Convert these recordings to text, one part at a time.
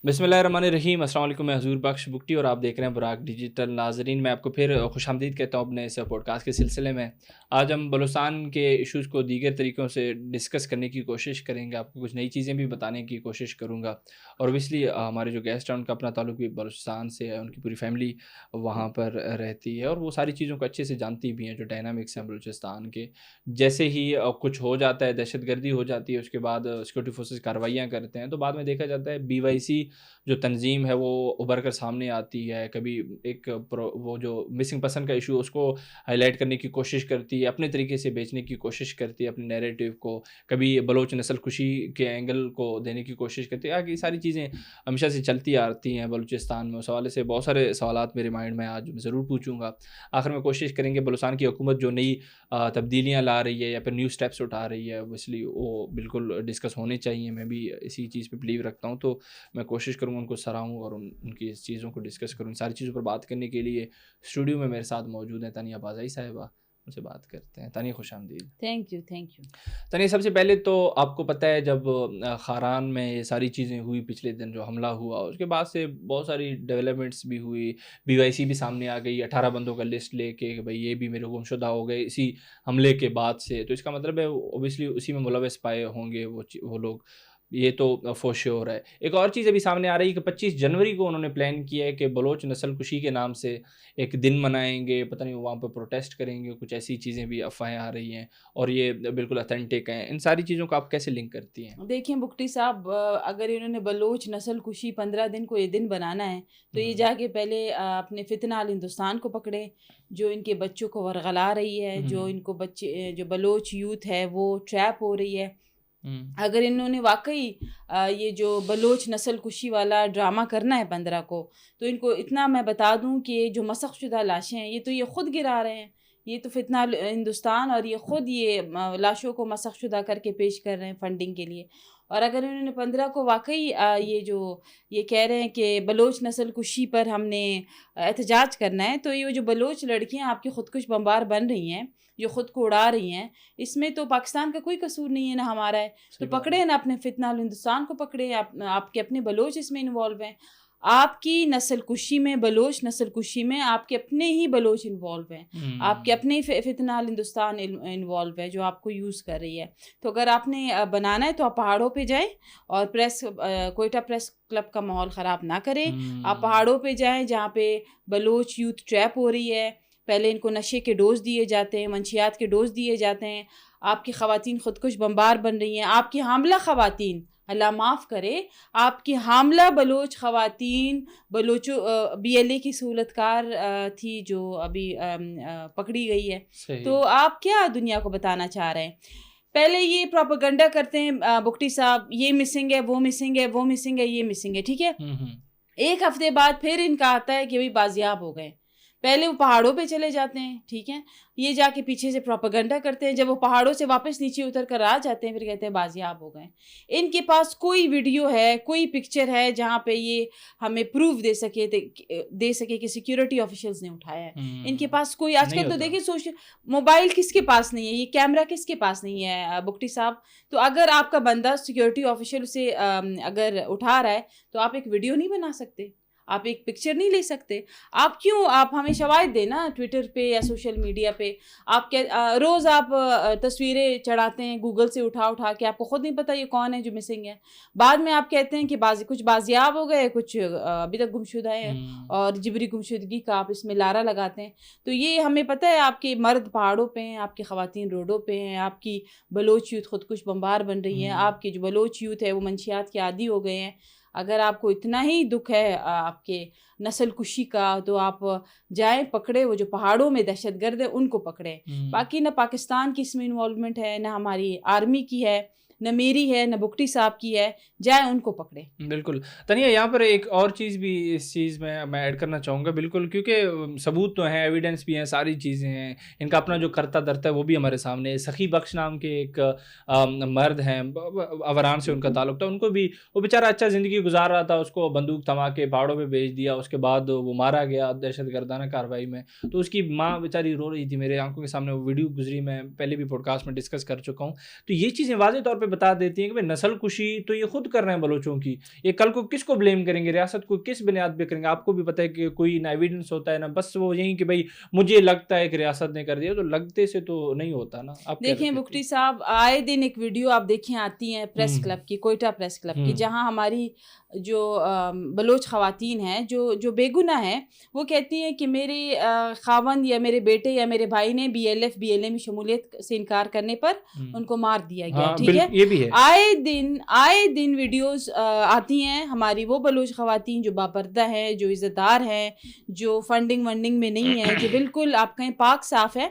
بسم اللہ الرحمن الرحیم، السلام علیکم، میں حضور بخش بکٹی اور آپ دیکھ رہے ہیں براق ڈیجیٹل۔ ناظرین، میں آپ کو پھر خوش آمدید کہتا ہوں اپنے اس پوڈ کاسٹ کے سلسلے میں۔ آج ہم بلوچستان کے ایشوز کو دیگر طریقوں سے ڈسکس کرنے کی کوشش کریں گے، آپ کو کچھ نئی چیزیں بھی بتانے کی کوشش کروں گا، اور اوبیسلی ہمارے جو گیسٹ ہیں ان کا اپنا تعلق بھی بلوچستان سے ہے، ان کی پوری فیملی وہاں پر رہتی ہے اور وہ ساری چیزوں کو اچھے سے جانتی بھی ہیں، جو ڈائنامکس ہیں بلوچستان کے۔ جیسے ہی کچھ ہو جاتا ہے، دہشت گردی ہو جاتی ہے، اس کے بعد سیکورٹی فورسز کارروائیاں کرتے ہیں، تو بعد میں دیکھا جاتا ہے BYC جو تنظیم ہے وہ ابھر کر سامنے آتی ہے، کبھی ایک وہ جو مسنگ پرسن کا ایشو اس کو ہائی لائٹ کرنے کی کوشش کرتی ہے، اپنے طریقے سے بیچنے کی کوشش کرتی ہے اپنے نیریٹیو کو، کبھی بلوچ نسل کشی کے اینگل کو دینے کی کوشش کرتی ہے۔ یہ ساری چیزیں ہمیشہ سے چلتی آتی ہیں بلوچستان میں۔ اس حوالے سے بہت سارے سوالات میرے مائنڈ میں آج ضرور پوچھوں گا۔ آخر میں کوشش کریں گے بلوچستان کی حکومت جو نئی تبدیلیاں لا رہی ہے یا پھر نیو اسٹیپس اٹھا رہی ہے، اوبیسلی وہ بالکل ڈسکس ہونے چاہیے۔ میں بھی اسی چیز پہ بلیو رکھتا ہوں، تو میں کوشش کروں گا ان کو سراہوں اور ان کی اس چیزوں کو ڈسکس کروں۔ ان ساری چیزوں پر بات کرنے کے لیے اسٹوڈیو میں میرے ساتھ موجود ہیں تانیہ بازائی صاحبہ، ان سے بات کرتے ہیں۔ تانیہ، خوش آمدید۔ Thank you. تانیہ، سب سے پہلے تو آپ کو پتہ ہے جب خاران میں یہ ساری چیزیں ہوئی، پچھلے دن جو حملہ ہوا، اس کے بعد سے بہت ساری ڈیولپمنٹس بھی ہوئی، BYC بھی سامنے آ گئی 18 بندوں کا لسٹ لے کے کہ بھائی یہ بھی میرے گم شدہ ہو گئے اسی حملے کے بعد سے۔ تو اس کا مطلب ہے اوبیسلی اسی میں ملوث پائے ہوں گے وہ لوگ، یہ تو فور شیور ہے۔ ایک اور چیز ابھی سامنے آ رہی ہے کہ 25 جنوری کو انہوں نے پلان کیا ہے کہ بلوچ نسل کشی کے نام سے ایک دن منائیں گے، پتہ نہیں وہاں پہ پروٹیسٹ کریں گے، کچھ ایسی چیزیں بھی افواہیں آ رہی ہیں، اور یہ بالکل اتھینٹک ہیں۔ ان ساری چیزوں کو آپ کیسے لنک کرتی ہیں؟ دیکھیں بکٹی صاحب، اگر انہوں نے بلوچ نسل کشی 15 دن کو یہ دن بنانا ہے تو یہ جا کے پہلے اپنے فتنہ ال ہندوستان کو پکڑے، جو ان کے بچوں کو ورغلا رہی ہے، جو ان کو بچے، جو بلوچ یوتھ ہے وہ ٹریپ ہو رہی ہے۔ اگر انہوں نے واقعی یہ جو بلوچ نسل کشی والا ڈرامہ کرنا ہے 15 کو، تو ان کو اتنا میں بتا دوں کہ جو مسخ شدہ لاشیں ہیں، یہ تو یہ خود گرا رہے ہیں، یہ تو فتنہ ہندوستان، اور یہ خود یہ لاشوں کو مسخ شدہ کر کے پیش کر رہے ہیں فنڈنگ کے لیے۔ اور اگر انہوں نے 15 کو واقعی یہ کہہ رہے ہیں کہ بلوچ نسل کشی پر ہم نے احتجاج کرنا ہے، تو یہ جو بلوچ لڑکیاں آپ کی خودکش بمبار بن رہی ہیں، جو خود کو اڑا رہی ہیں، اس میں تو پاکستان کا کوئی قصور نہیں ہے، نہ ہمارا ہے۔ تو پکڑے نا اپنے فتنہ ہندوستان کو پکڑے، آپ کے اپنے بلوچ اس میں انوالو ہیں، آپ کی نسل کشی میں، بلوچ نسل کشی میں آپ کے اپنے ہی بلوچ انوالو ہیں، آپ کے اپنے فتنہ ہندوستان انوالو ہے جو آپ کو یوز کر رہی ہے۔ تو اگر آپ نے بنانا ہے تو آپ پہاڑوں پہ جائیں اور کوئٹہ پریس کلب کا ماحول خراب نہ کریں۔ آپ پہاڑوں پہ جائیں جہاں پہ بلوچ یوتھ ٹریپ ہو رہی ہے، پہلے ان کو نشے کے ڈوز دیے جاتے ہیں، منشیات کے ڈوز دیے جاتے ہیں، آپ کی خواتین خودکش بمبار بن رہی ہیں، آپ کی حاملہ خواتین، اللہ معاف کرے، آپ کی حاملہ بلوچ خواتین، BLA کی سہولت کار تھی جو ابھی پکڑی گئی ہے۔ تو آپ کیا دنیا کو بتانا چاہ رہے ہیں؟ پہلے یہ پروپیگنڈا کرتے ہیں بکٹی صاحب، یہ مسنگ ہے، وہ مسنگ ہے، وہ مسنگ ہے، یہ مسنگ ہے، ٹھیک ہے۔ ایک ہفتے بعد پھر ان کا آتا ہے کہ بازیاب ہو گئے۔ پہلے وہ پہاڑوں پہ چلے جاتے ہیں، ٹھیک ہے، یہ جا کے پیچھے سے پروپیگنڈا کرتے ہیں، جب وہ پہاڑوں سے واپس نیچے اتر کر آ جاتے ہیں پھر کہتے ہیں بازیاب ہو گئے۔ ان کے پاس کوئی ویڈیو ہے، کوئی پکچر ہے جہاں پہ یہ ہمیں پروف دے سکے کہ سیکیورٹی آفیشلز نے اٹھایا ہے۔ ان کے پاس کوئی، آج کل تو دیکھیں موبائل کس کے پاس نہیں ہے، یہ کیمرہ کس کے پاس نہیں ہے بکٹی صاحب۔ تو اگر آپ کا بندہ سیکیورٹی آفیشل سے اگر اٹھا رہا ہے تو آپ ایک ویڈیو نہیں بنا سکتے، آپ ایک پکچر نہیں لے سکتے؟ آپ ہمیں شواہد دیں نا ٹویٹر پہ یا سوشل میڈیا پہ۔ آپ روز آپ تصویریں چڑھاتے ہیں گوگل سے اٹھا کے، آپ کو خود نہیں پتہ یہ کون ہے جو مسنگ ہے۔ بعد میں آپ کہتے ہیں کہ کچھ بازیاب ہو گئے، کچھ ابھی تک گمشدہ ہے، اور جبری گمشدگی کا آپ اس میں لارا لگاتے ہیں۔ تو یہ ہمیں پتہ ہے آپ کے مرد پہاڑوں پہ ہیں، آپ کی خواتین روڈوں پہ ہیں، آپ کی بلوچ یوتھ خودکش بمبار بن رہی ہیں، آپ کی جو بلوچ یوتھ ہے وہ منشیات کے عادی ہو گئے ہیں۔ اگر آپ کو اتنا ہی دکھ ہے آپ کے نسل کشی کا تو آپ جائیں، پکڑے وہ جو پہاڑوں میں دہشت گرد ہے ان کو پکڑے۔ باقی نہ پاکستان کی اس میں انوالومنٹ ہے، نہ ہماری آرمی کی ہے، نہ میری ہے، نہ بکٹی صاحب کی ہے، جائیں ان کو پکڑے۔ بالکل تنیا، یہاں پر ایک اور چیز بھی اس چیز میں ایڈ کرنا چاہوں گا، بالکل، کیونکہ ثبوت تو ہیں، ایویڈنس بھی ہیں، ساری چیزیں ہیں، ان کا اپنا جو کرتا درتا ہے وہ بھی ہمارے سامنے ہے۔ سخی بخش نام کے ایک مرد ہیں، اوران سے ان کا تعلق تھا، ان کو بھی وہ بیچارہ اچھا زندگی گزار رہا تھا، اس کو بندوق تھما کے پہاڑوں پہ بھیج دیا، اس کے بعد وہ مارا گیا دہشت گردانہ کارروائی میں۔ تو اس کی ماں بیچاری رو رہی تھی، میرے آنکھوں کے سامنے وہ ویڈیو گزری، میں پہلے بھی پوڈ کاسٹ میں ڈسکس کر چکا ہوں۔ تو یہ چیزیں واضح طور پہ بتا دیتی ہیں کہ بھائی نسل کشی تو یہ خود کر رہے ہیں بلوچوں کی, یہ کل کو کس کو بلیم کریں گے, ریاست کو کس بنیاد پہ کریں گے؟ آپ کو بھی پتہ ہے کہ کوئی نہ ایویڈنس ہوتا ہے نا, بس وہ یہی کہ بھائی مجھے لگتا ہے کہ ریاست نے کر دیا, تو لگتے سے تو نہیں ہوتا نا. آپ دیکھیں بگٹی صاحب, آئے دن ایک ویڈیو آپ دیکھیں آتی ہیں پریس کلب کی, کوئٹہ پریس کلب کی, جہاں ہماری جو بلوچ خواتین ہیں جو بے گناہ ہیں, وہ کہتی ہیں کہ میرے خاوند یا میرے بیٹے یا میرے بھائی نے BLA میں شمولیت سے انکار کرنے پر ان کو مار دیا گیا. ٹھیک ہے, یہ بھی ہے. آئے دن ویڈیوز آتی ہیں ہماری وہ بلوچ خواتین جو باپردہ ہیں, جو عزت دار ہیں, جو فنڈنگ میں نہیں ہے, جو بالکل آپ کہیں پاک صاف ہے.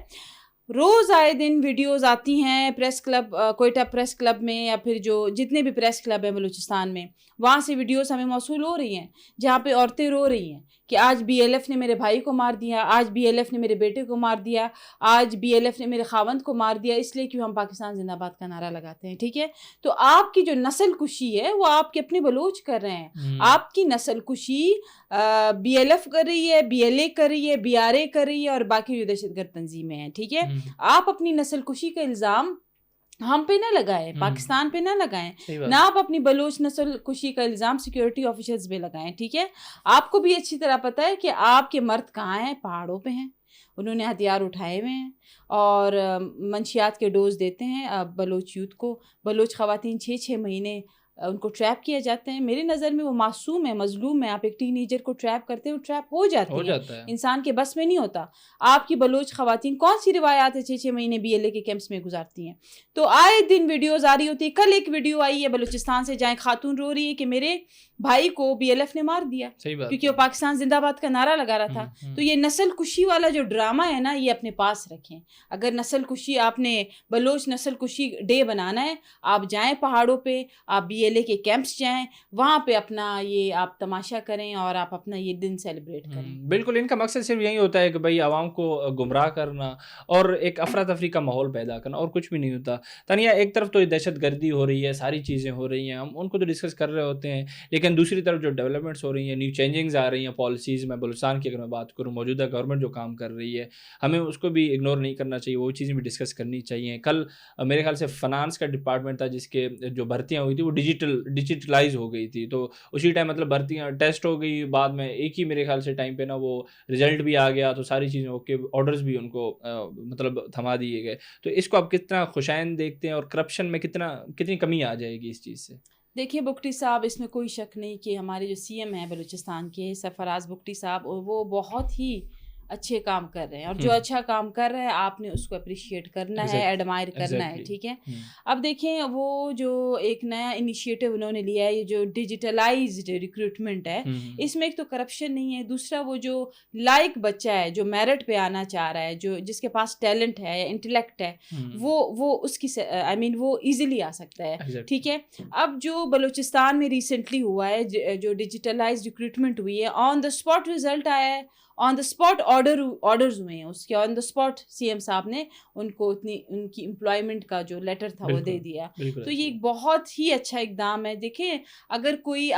روز آئے دن ویڈیوز آتی ہیں press club, Quetta press club میں, یا پھر جو جتنے بھی پریس کلب ہیں بلوچستان میں, وہاں سے ویڈیوز ہمیں موصول ہو رہی ہیں جہاں پہ عورتیں رو رہی ہیں کہ آج BLF نے میرے بھائی کو مار دیا, آج BLF نے میرے بیٹے کو مار دیا, آج BLF نے میرے خاوند کو مار دیا, اس لیے کہ ہم پاکستان زندہ باد کا نعرہ لگاتے ہیں. ٹھیک ہے, تو آپ کی جو نسل کشی ہے وہ آپ کے اپنے بلوچ کر رہے ہیں. آپ کی نسل کشی BLF کر رہی ہے, BLA کر رہی ہے, BRA کر رہی ہے, اور باقی جو دہشت گرد تنظیمیں ہیں. ٹھیک ہے, آپ اپنی نسل کشی کا الزام ہم پہ نہ لگائیں, پاکستان پہ نہ لگائیں, نہ آپ اپنی بلوچ نسل کشی کا الزام سیکیورٹی آفیسرز پہ لگائیں. ٹھیک ہے, آپ کو بھی اچھی طرح پتہ ہے کہ آپ کے مرد کہاں ہیں, پہاڑوں پہ ہیں, انہوں نے ہتھیار اٹھائے ہوئے ہیں اور منشیات کے ڈوز دیتے ہیں بلوچ یوتھ کو. بلوچ خواتین 6 مہینے ان کو ٹریپ کیا جاتے ہیں. میری نظر میں وہ معصوم ہے, مظلوم ہے. آپ ایک ٹین ایجر کو ٹریپ کرتے ہیں, وہ ٹریپ ہو جاتی ہے, انسان کے بس میں نہیں ہوتا. آپ کی بلوچ خواتین کون سی روایات ہے 6 مہینے BLA کے کیمپس میں گزارتی ہیں؟ تو آئے دن ویڈیوز آ رہی ہوتی ہے. کل ایک ویڈیو آئی ہے بلوچستان سے جہاں خاتون رو رہی ہے کہ میرے بھائی کو BLF نے مار دیا کیونکہ وہ پاکستان زندہ باد کا نعرہ لگا رہا تھا. تو یہ نسل کشی والا جو ڈرامہ ہے نا, یہ اپنے پاس رکھیں. اگر نسل کشی, آپ نے بلوچ نسل کشی ڈے بنانا ہے, آپ جائیں پہاڑوں پہ, آپ BLA کے کیمپس جائیں, وہاں پہ اپنا یہ آپ تماشا کریں اور آپ اپنا یہ دن سیلیبریٹ کریں. بالکل, ان کا مقصد صرف یہی ہوتا ہے کہ بھائی عوام کو گمراہ کرنا اور ایک افراتفری کا ماحول پیدا کرنا, اور کچھ بھی نہیں ہوتا. تنیا ایک طرف تو دہشت گردی ہو رہی ہے, ساری چیزیں ہو رہی ہیں, ہم ان کو تو ڈسکس کر رہے ہوتے ہیں, لیکن دوسری طرف جو ڈیولپمنٹس ہو رہی ہیں, نیو چینجنگز آ رہی ہیں پالیسیز میں. بلوچستان کی اگر میں بات کروں, موجودہ گورنمنٹ جو کام کر رہی ہے, ہمیں اس کو بھی اگنور نہیں کرنا چاہیے, وہ چیزیں بھی ڈسکس کرنی چاہیے. کل میرے خیال سے فنانس کا ڈپارٹمنٹ تھا جس کے جو بھرتیاں ہوئی تھی وہ ڈیجیٹلائز ہو گئی تھی, تو اسی ٹائم مطلب بھرتیاں ٹیسٹ ہو گئی, بعد میں ایک ہی میرے خیال سے ٹائم پہ نا وہ رزلٹ بھی آ گیا, تو ساری چیزیں اوکے, آرڈرز بھی ان کو مطلب تھما دیے گئے. تو اس کو آپ کتنا خوشائند دیکھتے ہیں, اور کرپشن میں کتنی کمی آ جائے گی اس چیز سے؟ دیکھیے بگٹی صاحب, اس میں کوئی شک نہیں کہ ہمارے جو CM ہیں بلوچستان کے, سرفراز بگٹی صاحب, وہ بہت ہی اچھے کام کر رہے ہیں, اور جو اچھا کام کر رہے ہیں آپ نے اس کو اپریشیٹ کرنا ہے, ایڈمائر کرنا ہے. ٹھیک ہے, اب دیکھیں وہ جو ایک نیا انیشیٹو انہوں نے لیا ہے, یہ جو ڈیجیٹلائزڈ ریکروٹمنٹ ہے, اس میں ایک تو کرپشن نہیں ہے, دوسرا وہ جو لائق بچہ ہے جو میرٹ پہ آنا چاہ رہا ہے, جو جس کے پاس ٹیلنٹ ہے, انٹلیکٹ ہے, وہ اس کی وہ ایزیلی آ سکتا ہے. ٹھیک ہے, اب جو بلوچستان میں ریسنٹلی ہوا ہے, جو ڈیجیٹلائز ریکروٹمنٹ ہوئی ہے, آن دا اسپاٹ رزلٹ آیا ہے, آن دا اسپاٹ آرڈرز ہوئے ہیں اس کے, آن دا اسپاٹ CM صاحب نے ان کو ان کی امپلائمنٹ کا جو لیٹر تھا وہ دے دیا. تو یہ ایک بہت ہی اچھا اقدام ہے. دیکھیں, اگر کوئی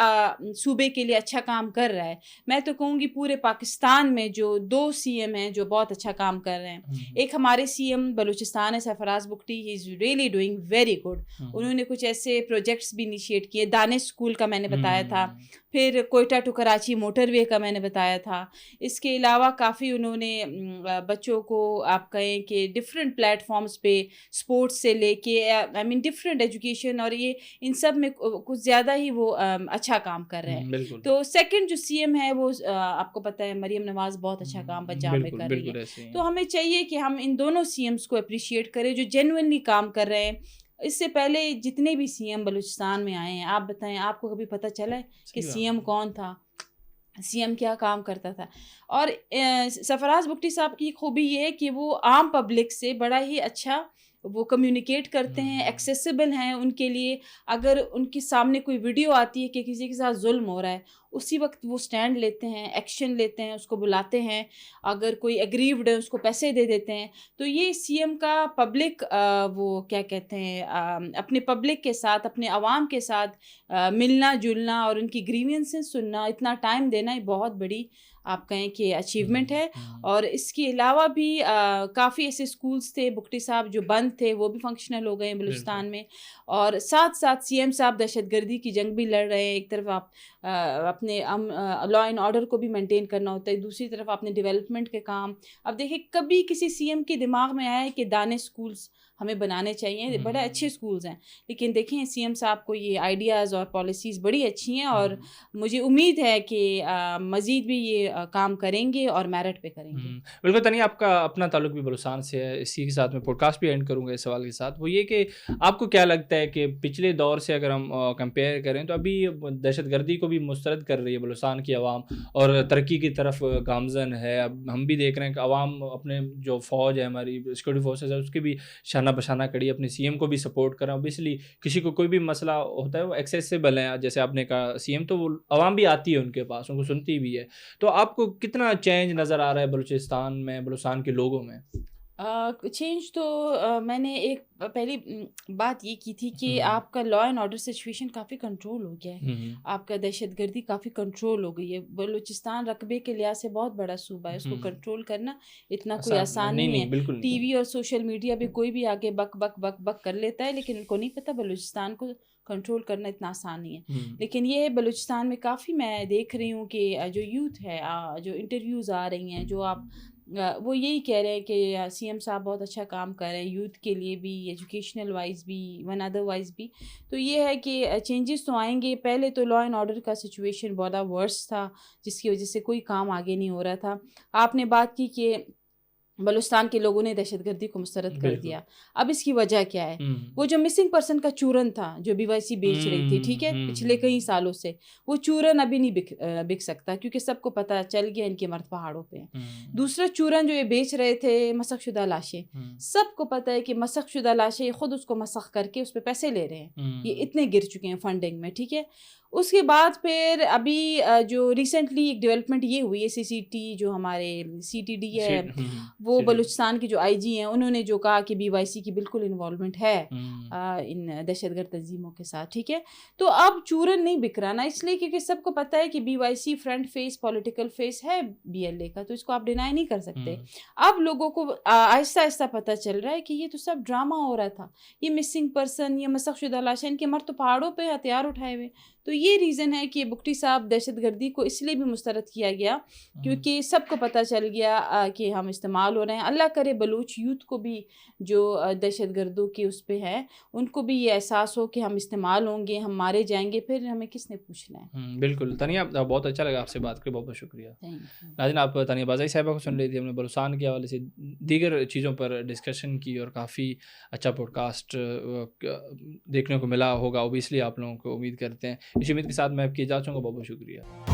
صوبے کے لیے اچھا کام کر رہا ہے, میں تو کہوں گی پورے پاکستان میں جو 2 CM ہیں جو بہت اچھا کام کر رہے ہیں. ایک ہمارے CM بلوچستان ہے, Sarfraz Bugti, he is really doing very good. انہوں نے کچھ ایسے پروجیکٹس بھی انیشیٹ کیے, دانش اسکول کا میں نے بتایا تھا, پھر کوئٹہ ٹو کراچی موٹر وے کا میں نے بتایا تھا. اس کے علاوہ کافی انہوں نے بچوں کو آپ کہیں کہ ڈفرینٹ پلیٹ فارمز پہ اسپورٹس سے لے کے ڈفرینٹ ایجوکیشن, اور یہ ان سب میں کچھ زیادہ ہی وہ اچھا کام کر رہے ہیں. تو سیکنڈ جو CM ہے وہ آپ کو پتہ ہے مریم نواز بہت اچھا کام پنجاب میں کر رہی ہے. تو ہمیں چاہیے کہ ہم ان دونوں CMs کو اپریشیٹ کریں جو جینوئنلی کام کر رہے ہیں. اس سے پہلے جتنے بھی CM بلوچستان میں آئے ہیں, آپ بتائیں, آپ کو کبھی پتہ چلا ہے کہ CM کون تھا, CM کیا کام کرتا تھا؟ اور سرفراز بگٹی صاحب کی خوبی یہ ہے کہ وہ عام پبلک سے بڑا ہی اچھا وہ کمیونیکیٹ کرتے ہیں, ایکسیسیبل ہیں ان کے لیے. اگر ان کے سامنے کوئی ویڈیو آتی ہے کہ کسی کے ساتھ ظلم ہو رہا ہے, اسی وقت وہ سٹینڈ لیتے ہیں, ایکشن لیتے ہیں, اس کو بلاتے ہیں. اگر کوئی اگریوڈ ہے اس کو پیسے دے دیتے ہیں. تو یہ CM کا پبلک وہ کیا کہتے ہیں, اپنے پبلک کے ساتھ, اپنے عوام کے ساتھ ملنا جلنا اور ان کی گریوینسز سننا, اتنا ٹائم دینا, یہ بہت بڑی آپ کہیں کہ اچیومنٹ ہے. اور اس کے علاوہ بھی کافی ایسے اسکولس تھے بگٹی صاحب جو بند تھے, وہ بھی فنکشنل ہو گئے ہیں بلوچستان میں. اور ساتھ ساتھ سی ایم صاحب دہشت گردی کی جنگ بھی لڑ رہے ہیں. ایک طرف آپ اپنے لا اینڈ آرڈر کو بھی مینٹین کرنا ہوتا ہے, دوسری طرف آپ نے ڈیولپمنٹ کے کام. اب دیکھیں کبھی کسی سی ایم کے دماغ میں آیا ہے کہ دانے اسکولس ہمیں بنانے چاہیے, بڑے اچھے اسکولز ہیں, لیکن دیکھیں سی ایم صاحب کو یہ آئیڈیاز اور پالیسیز بڑی اچھی ہیں, اور مجھے امید ہے کہ مزید بھی یہ کام کریں گے اور میرٹ پہ کریں گے. بالکل تنیا, آپ کا اپنا تعلق بھی بلوچستان سے ہے, اسی کے ساتھ میں پوڈ کاسٹ بھی اینڈ کروں گا اس سوال کے ساتھ. وہ یہ کہ آپ کو کیا لگتا ہے کہ پچھلے دور سے اگر ہم کمپیئر کریں تو ابھی دہشت گردی کو بھی مسترد کر رہی ہے بلوچستان کی عوام, اور ترقی کی طرف گامزن ہے. اب ہم بھی دیکھ رہے ہیں کہ عوام اپنے جو فوج ہے, ہماری سیکورٹی فورسز ہے, اس کی بھی شانہ بشانہ کڑی, اپنے سی ایم کو بھی سپورٹ کر رہا ہوں. اوبیسلی کسی کو کوئی بھی مسئلہ ہوتا ہے وہ ایکسیسیبل ہے, جیسے آپ نے کہا سی ایم, تو وہ عوام بھی آتی ہے ان کے پاس, ان کو سنتی بھی ہے. تو آپ کو کتنا چینج نظر آ رہا ہے بلوچستان میں, بلوچستان کے لوگوں میں؟ چینج تو میں نے ایک پہلی بات یہ کی تھی کہ آپ کا لا اینڈ آرڈر سچویشن کافی کنٹرول ہو گیا ہے, آپ کا دہشت گردی کافی کنٹرول ہو گئی ہے. بلوچستان رقبے کے لحاظ سے بہت بڑا صوبہ ہے, اس کو کنٹرول کرنا اتنا کوئی آسان نہیں ہے. ٹی وی اور سوشل میڈیا پہ کوئی بھی آگے بک بک بک بک کر لیتا ہے, لیکن ان کو نہیں پتہ بلوچستان کو کنٹرول کرنا اتنا آسان نہیں ہے. لیکن یہ بلوچستان میں کافی میں دیکھ رہی ہوں کہ جو یوتھ ہے, جو انٹرویوز آ رہی ہیں, جو آپ وہ یہی کہہ رہے ہیں کہ سی ایم صاحب بہت اچھا کام کر رہے ہیں یوتھ کے لیے بھی, ایجوکیشنل وائز بھی, ون ادر وائز بھی. تو یہ ہے کہ چینجز تو آئیں گے. پہلے تو لا اینڈ آرڈر کا سچویشن بہت ورس تھا, جس کی وجہ سے کوئی کام آگے نہیں ہو رہا تھا. آپ نے بات کی کہ بلوچستان کے لوگوں نے دہشت گردی کو مسترد کر دیا. اب اس کی وجہ کیا ہے؟ وہ جو مسنگ پرسن کا چورن تھا جو بی وائی سی بیچ رہی تھی, ٹھیک ہے, پچھلے کئی سالوں سے, وہ چورن ابھی نہیں بک سکتا کیونکہ سب کو پتہ چل گیا ان کے مرد پہاڑوں پہ ہیں. دوسرا چورن جو یہ بیچ رہے تھے مسخ شدہ لاشیں, سب کو پتہ ہے کہ مسخ شدہ لاشیں خود اس کو مسخ کر کے اس پہ پیسے لے رہے ہیں, یہ اتنے گر چکے ہیں فنڈنگ میں, ٹھیک ہے. اس کے بعد پھر ابھی جو ریسنٹلی ایک ڈیولپمنٹ یہ ہوئی ہے, سی سی ٹی جو ہمارے سی ٹی ڈی ہے, وہ بلوچستان کی جو آئی جی ہیں, انہوں نے جو کہا کہ بی وائی سی کی بالکل انوالومنٹ ہے ان دہشت گرد تنظیموں کے ساتھ, ٹھیک ہے. تو اب چورن نہیں بک رہا نا, اس لیے کیونکہ سب کو پتہ ہے کہ B Y C front face political face ہے بی ایل اے کا, تو اس کو آپ ڈینائی نہیں کر سکتے. اب لوگوں کو آہستہ آہستہ پتہ چل رہا ہے کہ یہ تو سب ڈرامہ ہو رہا تھا, یہ مسنگ پرسن, یہ مسخ شدہ لاشیں, ان کے مرد تو پہاڑوں پہ ہتھیار اٹھائے ہوئے. تو یہ ریزن ہے کہ بگٹی صاحب دہشت گردی کو اس لیے بھی مسترد کیا گیا کیونکہ سب کو پتہ چل گیا کہ ہم استعمال ہو رہے ہیں. اللہ کرے بلوچ یوتھ کو بھی جو دہشت گردوں کے اس پہ ہے, ان کو بھی یہ احساس ہو کہ ہم استعمال ہوں گے, ہم مارے جائیں گے, پھر ہمیں کس نے پوچھنا ہے. بالکل تنیا, بہت اچھا لگا آپ سے بات کر کے, بہت بہت شکریہ. ناظرین, آپ تنیا بازائی صاحبہ کو سن رہی تھی, ہم نے بلوچستان کے حوالے سے دیگر چیزوں پر ڈسکشن کی اور کافی اچھا پوڈ کاسٹ دیکھنے کو ملا ہوگا اوبیسلی, آپ لوگوں کو امید کرتے ہیں. اسی امید کے ساتھ میں آپ کی اجازت چاہوں گا. بہت بہت شکریہ.